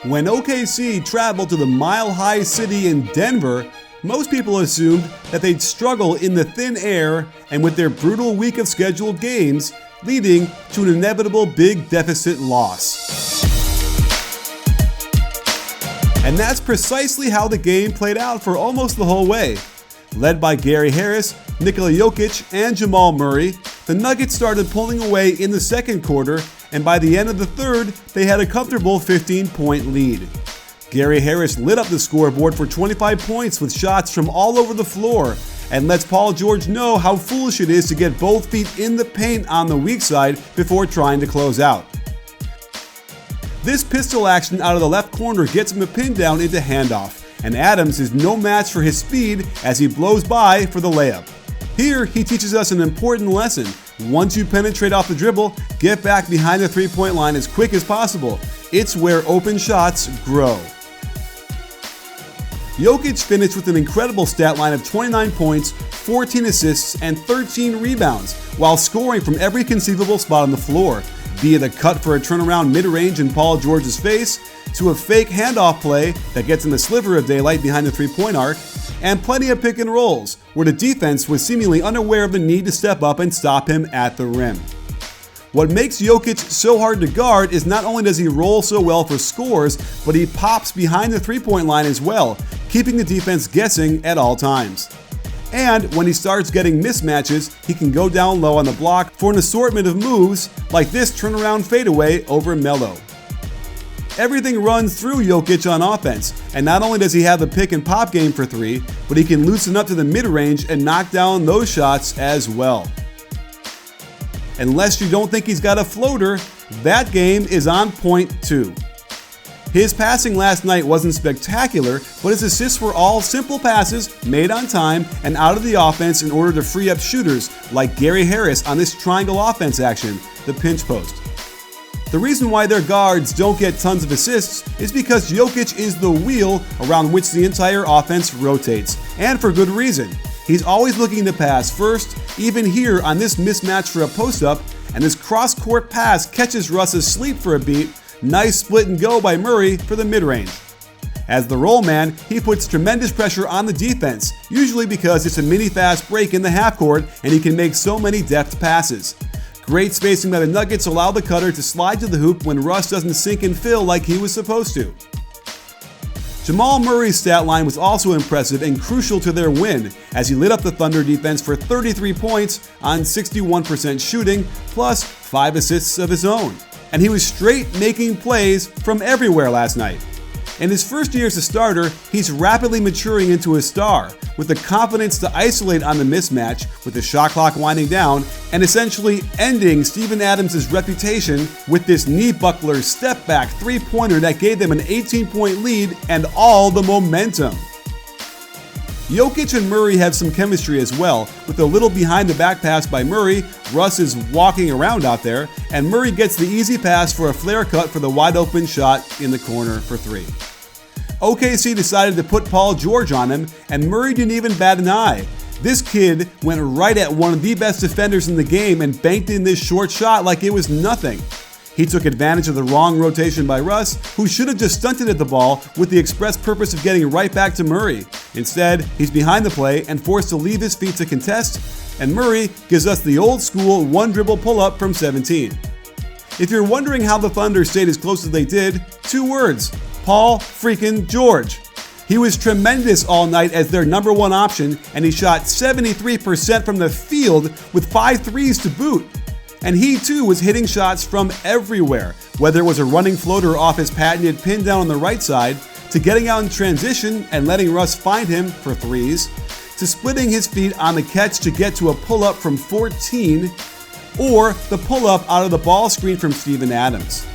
When OKC traveled to the Mile High City in Denver, most people assumed that they'd struggle in the thin air and with their brutal week of scheduled games, leading to an inevitable big deficit loss. And that's precisely how the game played out for almost the whole way. Led by Gary Harris, Nikola Jokic, and Jamal Murray, the Nuggets started pulling away in the second quarter, and by the end of the third, they had a comfortable 15-point lead. Gary Harris lit up the scoreboard for 25 points with shots from all over the floor, and lets Paul George know how foolish it is to get both feet in the paint on the weak side before trying to close out. This pistol action out of the left corner gets him a pin down into handoff, and Adams is no match for his speed as he blows by for the layup. Here, he teaches us an important lesson. Once you penetrate off the dribble, get back behind the three-point line as quick as possible. It's where open shots grow. Jokic finished with an incredible stat line of 29 points, 14 assists, and 13 rebounds, while scoring from every conceivable spot on the floor, be it a cut for a turnaround mid-range in Paul George's face, to a fake handoff play that gets him a sliver of daylight behind the three-point arc, and plenty of pick and rolls, where the defense was seemingly unaware of the need to step up and stop him at the rim. What makes Jokic so hard to guard is not only does he roll so well for scores, but he pops behind the three-point line as well, keeping the defense guessing at all times. And when he starts getting mismatches, he can go down low on the block for an assortment of moves like this turnaround fadeaway over Melo. Everything runs through Jokic on offense, and not only does he have the pick and pop game for three, but he can loosen up to the mid-range and knock down those shots as well. Unless you don't think he's got a floater, that game is on point too. His passing last night wasn't spectacular, but his assists were all simple passes made on time and out of the offense in order to free up shooters like Gary Harris on this triangle offense action, the pinch post. The reason why their guards don't get tons of assists is because Jokic is the wheel around which the entire offense rotates, and for good reason. He's always looking to pass first, even here on this mismatch for a post-up, and this cross-court pass catches Russ asleep for a beat. Nice split and go by Murray for the mid-range. As the roll man, he puts tremendous pressure on the defense, usually because it's a mini fast break in the half court and he can make so many deft passes. Great spacing by the Nuggets allow the cutter to slide to the hoop when Russ doesn't sink and fill like he was supposed to. Jamal Murray's stat line was also impressive and crucial to their win as he lit up the Thunder defense for 33 points on 61% shooting plus 5 assists of his own. And he was straight making plays from everywhere last night. In his first year as a starter, he's rapidly maturing into a star, with the confidence to isolate on the mismatch with the shot clock winding down and essentially ending Steven Adams' reputation with this knee buckler step back three-pointer that gave them an 18-point lead and all the momentum. Jokic and Murray have some chemistry as well, with a little behind the back pass by Murray. Russ is walking around out there, and Murray gets the easy pass for a flare cut for the wide open shot in the corner for three. OKC decided to put Paul George on him, and Murray didn't even bat an eye. This kid went right at one of the best defenders in the game and banked in this short shot like it was nothing. He took advantage of the wrong rotation by Russ, who should have just stunted at the ball with the express purpose of getting right back to Murray. Instead, he's behind the play and forced to leave his feet to contest, and Murray gives us the old school one dribble pull-up from 17. If you're wondering how the Thunder stayed as close as they did, 2 words: Paul freaking George. He was tremendous all night as their number one option, and he shot 73% from the field with 5 threes to boot. And he too was hitting shots from everywhere, whether it was a running floater off his patented pin down on the right side, to getting out in transition and letting Russ find him for threes, to splitting his feet on the catch to get to a pull-up from 14, or the pull-up out of the ball screen from Steven Adams.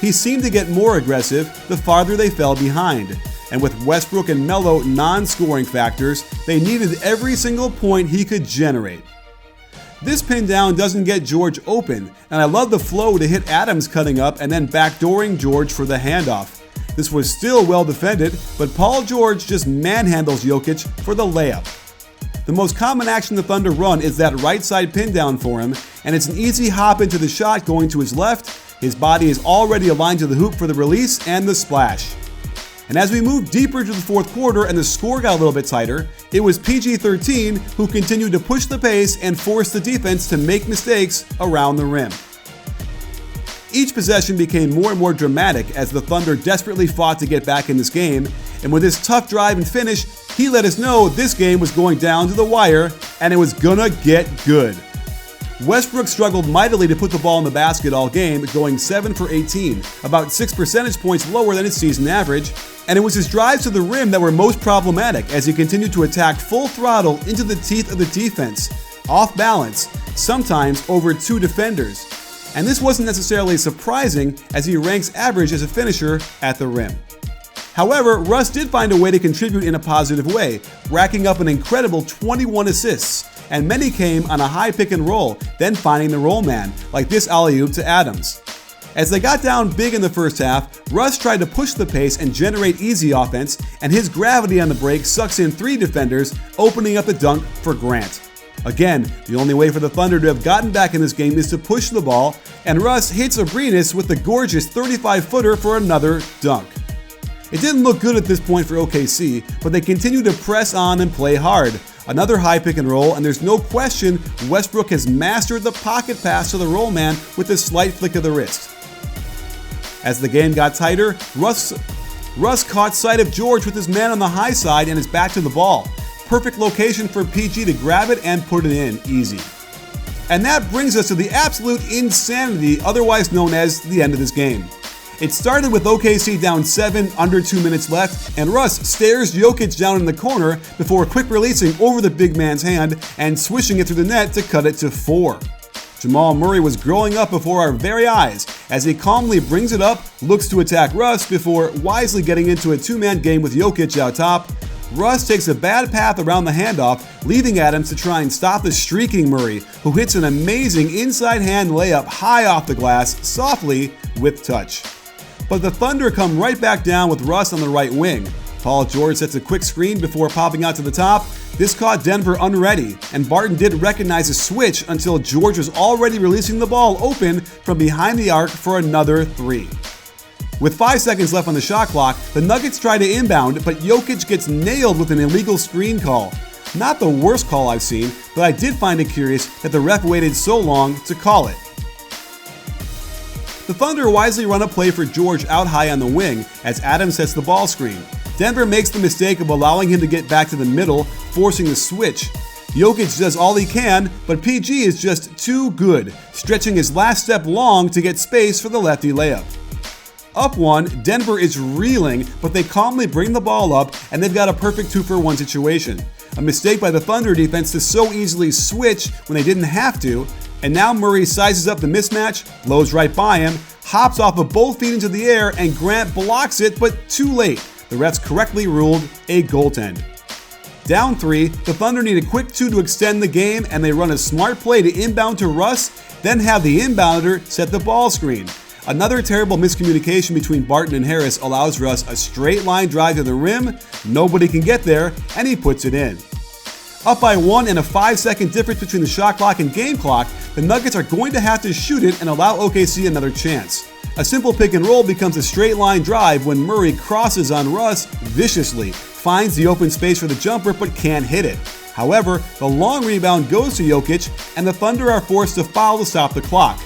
He seemed to get more aggressive the farther they fell behind, and with Westbrook and Melo non-scoring factors, they needed every single point he could generate. This pin down doesn't get George open, and I love the flow to hit Adams cutting up and then backdooring George for the handoff. This was still well defended, but Paul George just manhandles Jokic for the layup. The most common action the Thunder run is that right side pin down for him, and it's an easy hop into the shot going to his left, His body is already aligned to the hoop for the release and the splash. And as we moved deeper into the fourth quarter and the score got a little bit tighter, it was PG-13 who continued to push the pace and force the defense to make mistakes around the rim. Each possession became more and more dramatic as the Thunder desperately fought to get back in this game, and with his tough drive and finish, he let us know this game was going down to the wire and it was gonna get good. Westbrook struggled mightily to put the ball in the basket all game, going 7 for 18, about 6 percentage points lower than his season average, and it was his drives to the rim that were most problematic as he continued to attack full throttle into the teeth of the defense, off balance, sometimes over 2 defenders. And this wasn't necessarily surprising as he ranks average as a finisher at the rim. However, Russ did find a way to contribute in a positive way, racking up an incredible 21 assists, and many came on a high pick and roll, then finding the roll man, like this alley-oop to Adams. As they got down big in the first half, Russ tried to push the pace and generate easy offense, and his gravity on the break sucks in 3 defenders, opening up the dunk for Grant. Again, the only way for the Thunder to have gotten back in this game is to push the ball, and Russ hits Abrinas with the gorgeous 35-footer for another dunk. It didn't look good at this point for OKC, but they continued to press on and play hard. Another high pick and roll, and there's no question Westbrook has mastered the pocket pass to the roll man with a slight flick of the wrist. As the game got tighter, Russ caught sight of George with his man on the high side and his back to the ball. Perfect location for PG to grab it and put it in easy. And that brings us to the absolute insanity otherwise known as the end of this game. It started with OKC down 7, under 2 minutes left, and Russ stares Jokic down in the corner before quick releasing over the big man's hand and swishing it through the net to cut it to 4. Jamal Murray was growing up before our very eyes as he calmly brings it up, looks to attack Russ before wisely getting into a 2-man game with Jokic out top. Russ takes a bad path around the handoff, leaving Adams to try and stop the streaking Murray, who hits an amazing inside hand layup high off the glass, softly with touch. But the Thunder come right back down with Russ on the right wing. Paul George sets a quick screen before popping out to the top. This caught Denver unready, and Barton didn't recognize a switch until George was already releasing the ball open from behind the arc for another 3. With 5 seconds left on the shot clock, the Nuggets try to inbound, but Jokic gets nailed with an illegal screen call. Not the worst call I've seen, but I did find it curious that the ref waited so long to call it. The Thunder wisely run a play for George out high on the wing as Adams sets the ball screen. Denver makes the mistake of allowing him to get back to the middle, forcing the switch. Jokic does all he can, but PG is just too good, stretching his last step long to get space for the lefty layup. Up 1, Denver is reeling, but they calmly bring the ball up and they've got a perfect 2-for-1 situation. A mistake by the Thunder defense to so easily switch when they didn't have to, and now Murray sizes up the mismatch, blows right by him, hops off of both feet into the air, and Grant blocks it, but too late. The refs correctly ruled a goaltend. Down 3, the Thunder need a quick 2 to extend the game, and they run a smart play to inbound to Russ, then have the inbounder set the ball screen. Another terrible miscommunication between Barton and Harris allows Russ a straight line drive to the rim, nobody can get there, and he puts it in. Up by 1 and a 5-second difference between the shot clock and game clock, the Nuggets are going to have to shoot it and allow OKC another chance. A simple pick and roll becomes a straight line drive when Murray crosses on Russ viciously, finds the open space for the jumper but can't hit it. However, the long rebound goes to Jokic and the Thunder are forced to foul to stop the clock.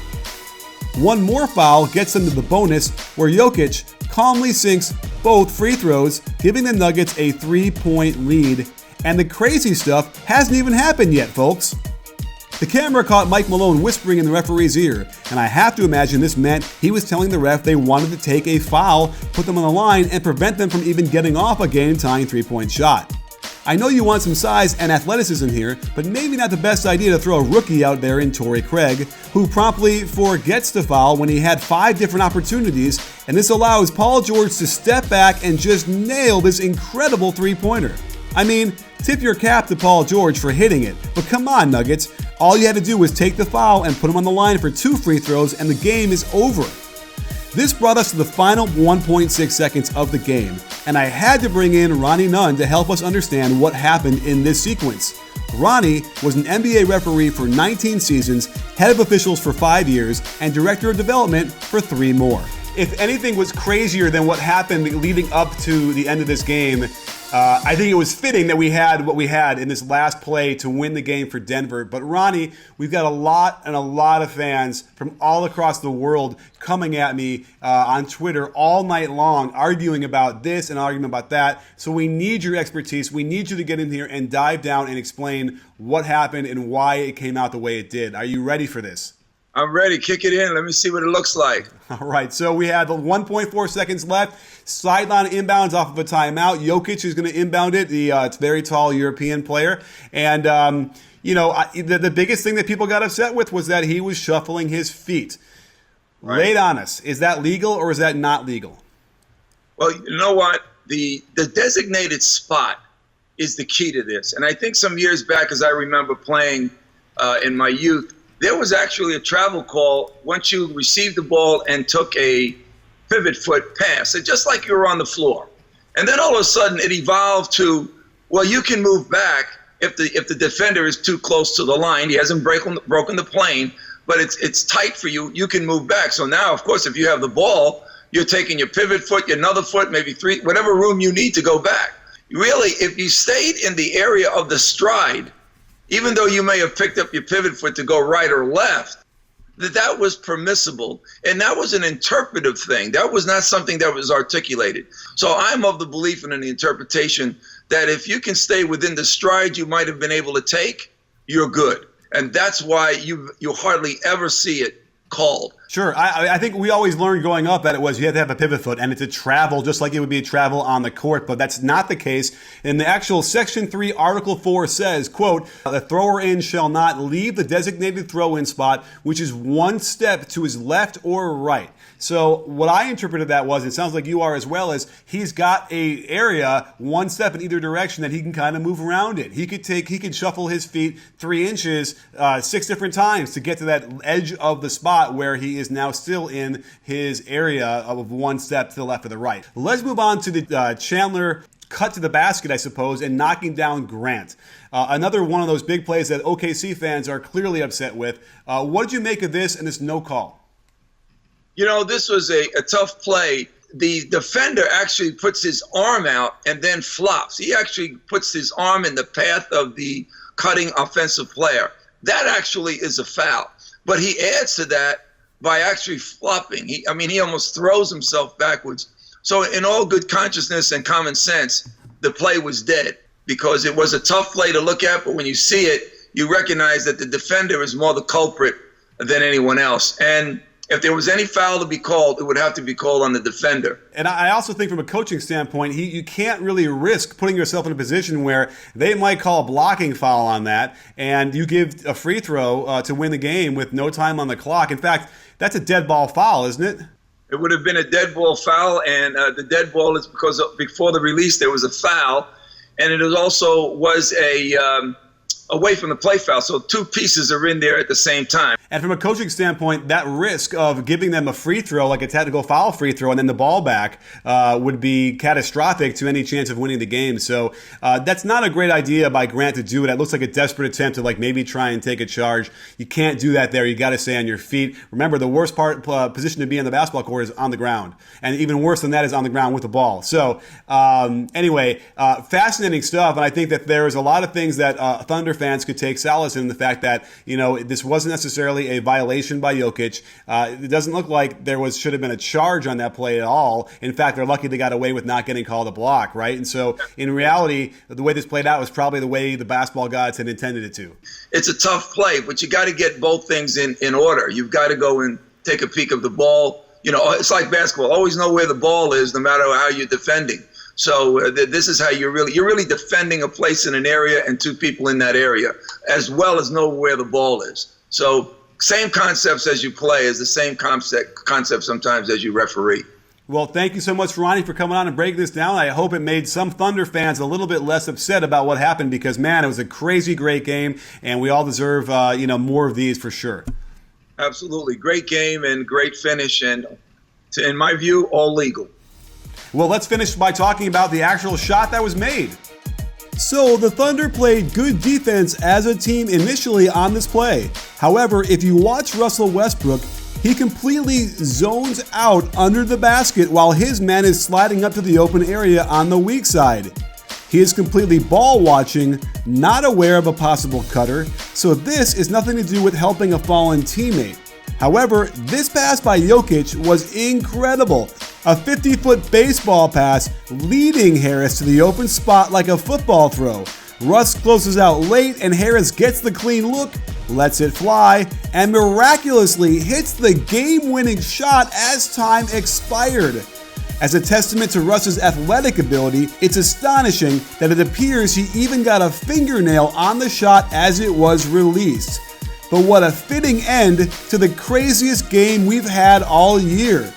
One more foul gets them to the bonus where Jokic calmly sinks both free throws, giving the Nuggets a 3-point lead. And the crazy stuff hasn't even happened yet, folks. The camera caught Mike Malone whispering in the referee's ear, and I have to imagine this meant he was telling the ref they wanted to take a foul, put them on the line, and prevent them from even getting off a game-tying 3-point shot. I know you want some size and athleticism here, but maybe not the best idea to throw a rookie out there in Torrey Craig, who promptly forgets to foul when he had 5 different opportunities, and this allows Paul George to step back and just nail this incredible 3-pointer. I mean, tip your cap to Paul George for hitting it, but come on, Nuggets. All you had to do was take the foul and put him on the line for 2 free throws and the game is over. This brought us to the final 1.6 seconds of the game, and I had to bring in Ronnie Nunn to help us understand what happened in this sequence. Ronnie was an NBA referee for 19 seasons, head of officials for 5 years, and director of development for 3 more. If anything was crazier than what happened leading up to the end of this game, I think it was fitting that we had what we had in this last play to win the game for Denver. But Ronnie, we've got a lot of fans from all across the world coming at me on Twitter all night long, arguing about this and arguing about that. So we need your expertise. We need you to get in here and dive down and explain what happened and why it came out the way it did. Are you ready for this? I'm ready. Kick it in. Let me see what it looks like. All right, so we have 1.4 seconds left. Sideline inbounds off of a timeout. Jokic is going to inbound it, the very tall European player. And, the biggest thing that people got upset with was that he was shuffling his feet. Right. Lay it on us. Is that legal or is that not legal? Well, you know what? The designated spot is the key to this. And I think some years back, as I remember playing in my youth, there was actually a travel call once you received the ball and took a pivot foot pass, just like you were on the floor. And then all of a sudden it evolved to, well, you can move back if the defender is too close to the line. He hasn't broken the plane, but it's tight for you. You can move back. So now, of course, if you have the ball, you're taking your pivot foot, your another foot, maybe 3, whatever room you need to go back. Really, if you stayed in the area of the stride, even though you may have picked up your pivot foot to go right or left, that was permissible. And that was an interpretive thing. That was not something that was articulated. So I'm of the belief in the interpretation that if you can stay within the stride you might have been able to take, you're good. And that's why you hardly ever see it called. Sure. I think we always learned growing up that it was you had to have a pivot foot and it's a travel just like it would be a travel on the court, but that's not the case. In the actual Section 3, Article 4 says, quote, the thrower in shall not leave the designated throw-in spot, which is 1 step to his left or right. So what I interpreted that was, it sounds like you are as well, is he's got a area 1 step in either direction that he can kind of move around it. He could shuffle his feet 3 inches 6 different times to get to that edge of the spot where he is now still in his area of 1 step to the left or the right. Let's move on to the Chandler cut to the basket, I suppose, and knocking down Grant. Another one of those big plays that OKC fans are clearly upset with. What did you make of this and this no call? You know, this was a tough play. The defender actually puts his arm out and then flops. He actually puts his arm in the path of the cutting offensive player. That actually is a foul. But he adds to that by actually flopping. He almost throws himself backwards. So in all good consciousness and common sense, the play was dead because it was a tough play to look at, but when you see it, you recognize that the defender is more the culprit than anyone else. And if there was any foul to be called, it would have to be called on the defender. And I also think from a coaching standpoint, you can't really risk putting yourself in a position where they might call a blocking foul on that, and you give a free throw to win the game with no time on the clock. In fact, that's a dead ball foul, isn't it? It would have been a dead ball foul, and the dead ball is because before the release there was a foul, and it was a away from the play foul. So 2 pieces are in there at the same time. And from a coaching standpoint, that risk of giving them a free throw, like a technical foul free throw, and then the ball back would be catastrophic to any chance of winning the game. So that's not a great idea by Grant to do it. It looks like a desperate attempt to maybe try and take a charge. You can't do that there. You got to stay on your feet. Remember, the worst position to be in the basketball court is on the ground. And even worse than that is on the ground with the ball. So anyway, fascinating stuff. And I think that there is a lot of things that Thunder fans could take solace in the fact that, this wasn't necessarily a violation by Jokic. It doesn't look like should have been a charge on that play at all. In fact, they're lucky they got away with not getting called a block, right? And so in reality, the way this played out was probably the way the basketball gods had intended it to. It's a tough play, but you got to get both things in order. You've got to go and take a peek of the ball. It's like basketball. Always know where the ball is, no matter how you're defending. So this is how you're really defending a place in an area and 2 people in that area, as well as know where the ball is. So same concepts as you play is the same concept sometimes as you referee. Well, thank you so much, Ronnie, for coming on and breaking this down. I hope it made some Thunder fans a little bit less upset about what happened because, man, it was a crazy great game, and we all deserve more of these for sure. Absolutely. Great game and great finish, and in my view, all legal. Well, let's finish by talking about the actual shot that was made. So, the Thunder played good defense as a team initially on this play. However, if you watch Russell Westbrook, he completely zones out under the basket while his man is sliding up to the open area on the weak side. He is completely ball watching, not aware of a possible cutter, so this is nothing to do with helping a fallen teammate. However, this pass by Jokic was incredible. A 50-foot baseball pass leading Harris to the open spot like a football throw. Russ closes out late and Harris gets the clean look, lets it fly, and miraculously hits the game-winning shot as time expired. As a testament to Russ's athletic ability, it's astonishing that it appears he even got a fingernail on the shot as it was released. But what a fitting end to the craziest game we've had all year.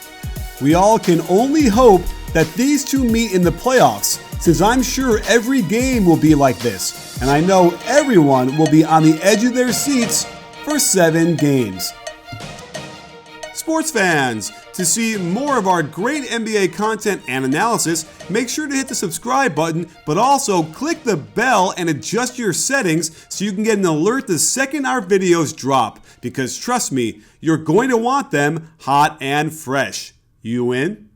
We all can only hope that these two meet in the playoffs, since I'm sure every game will be like this, and I know everyone will be on the edge of their seats for 7 games. Sports fans, to see more of our great NBA content and analysis, make sure to hit the subscribe button, but also click the bell and adjust your settings so you can get an alert the second our videos drop, because trust me, you're going to want them hot and fresh. You in?